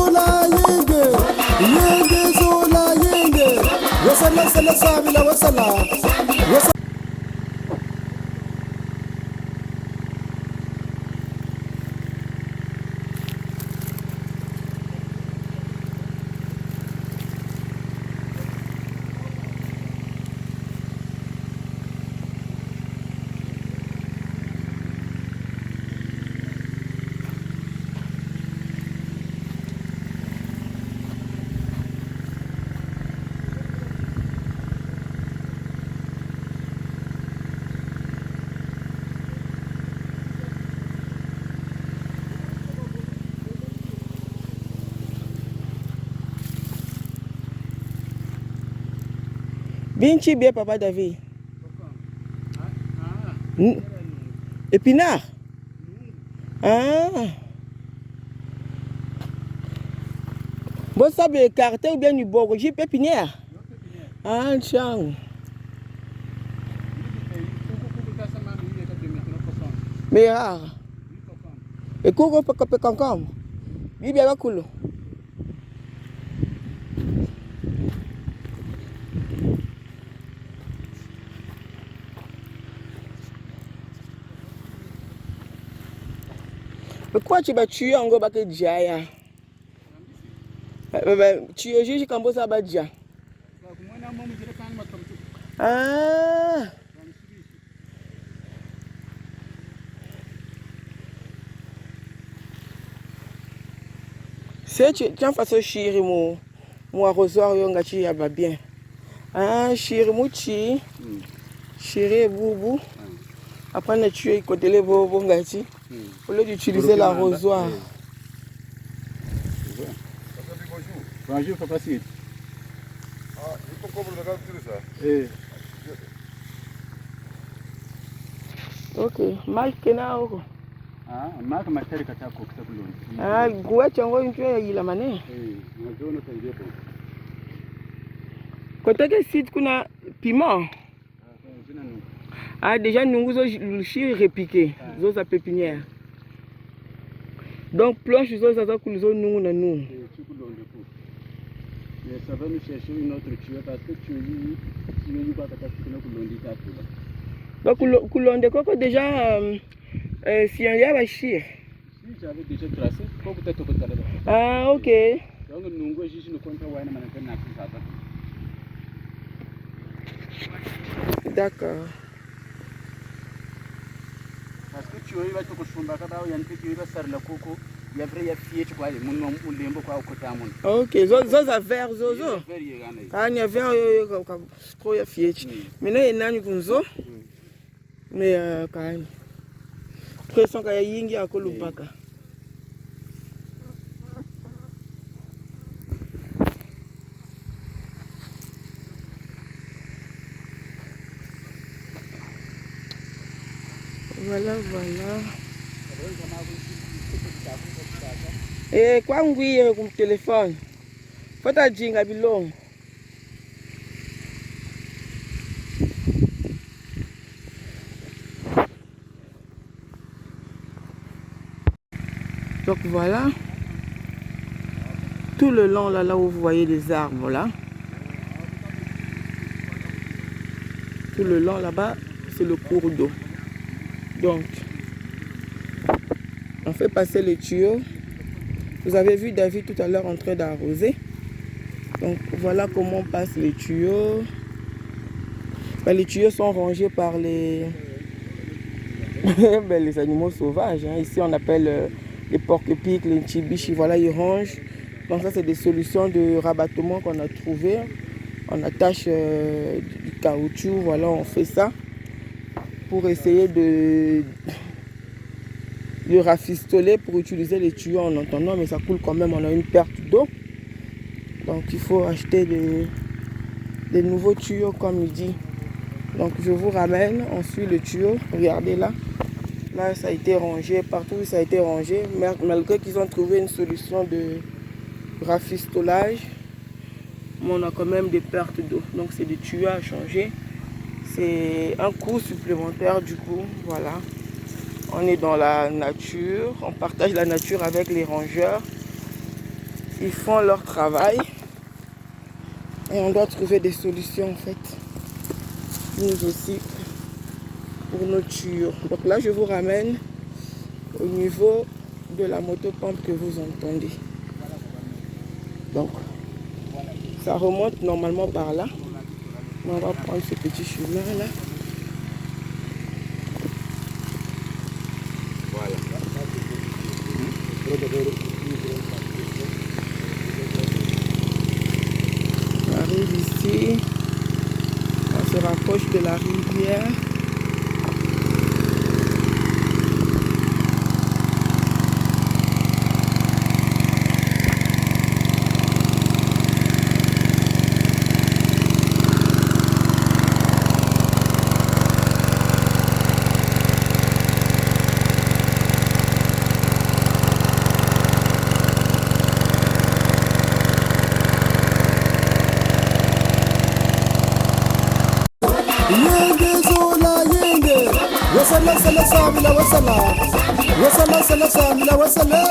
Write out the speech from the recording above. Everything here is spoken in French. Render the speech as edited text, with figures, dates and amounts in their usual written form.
zola yenge, yenge zola yenge. Wasala sala sabila wasala. Binchi bien papa David. Épinard. Ah. Vous savez écarter ou bien du bois, j'ai pépinière. Ah, tiens. Mais rare. Et coco peut couper concombre. Il bien cool. Pourquoi tu vas tuer en gros baké déjà? Tu es juste quand ça va déjà. Ah. C'est tu as fait chéri mon arrosoir yongachi ya va bien. Ah chéri mouchi. Chéri boubou. Après tu es côté les bobo ngati. Au lieu d'utiliser l'arrosoir. Bonjour papa Sid. Ah, il faut comprendre la culture ça. Eh. Ok, mal kena oko. Ah, maka matari katako kutabuloni. Ah, gwa chango nchwe ila mane. Eh, naona tangepo. Côté que site kuna piment. Ah, déjà nous zo lushi repiqué, zo sa pépinière. Donc planche zo za kulizo nungu na nous. Mais ça va nous chercher une autre tuyau parce que tu es pas capable de coulondi ta poule. Donc coulonde koko déjà si on y a bachir. Si j'avais déjà tracé, faut peut-être que tu là. Ah, OK. Donc nous juste nous compte ouais na na ça. D'accord. Parce que tu es va te kushumba kada yanti tu va sar la coco. Il y a vrai il y a fié tu vois mon nom ou lembo kwa kotamon. OK, zo za vert zo. Quand il y a vert ko ya fié. Mais là il nani kunzo. Mais quand pression ka yingi akolubaka. Voilà. Et quoi on dit comme téléphone? Faut ta jinga bilong. Donc voilà. Tout le long là où vous voyez les arbres là. Tout le long là-bas, c'est le cours d'eau. Donc, on fait passer les tuyaux. Vous avez vu David tout à l'heure en train d'arroser. Donc, voilà comment on passe les tuyaux. Les tuyaux sont rangés par les animaux sauvages. Ici, on appelle les porcs-épics, les tchibichis. Voilà, ils rangent. Donc, ça, c'est des solutions de rabattement qu'on a trouvées. On attache du caoutchouc. Voilà, on fait ça pour essayer de rafistoler pour utiliser les tuyaux en entendant, mais ça coule quand même, on a une perte d'eau. Donc il faut acheter des nouveaux tuyaux comme il dit. Donc je vous ramène, on suit le tuyau, regardez là. Là ça a été rangé, partout où ça a été rangé, malgré qu'ils ont trouvé une solution de rafistolage, mais on a quand même des pertes d'eau. Donc c'est des tuyaux à changer. C'est un coût supplémentaire du coup, voilà. On est dans la nature, on partage la nature avec les rangeurs. ils font leur travail. Et on doit trouver des solutions en fait. Nous aussi. Pour nos tuyaux. Donc là, je vous ramène au niveau de la motopompe que vous entendez. Donc, ça remonte normalement par là. On va prendre ce petit chemin là. Voilà. On arrive ici. On se rapproche de la rivière. wasala samila wasala wasala samila wasala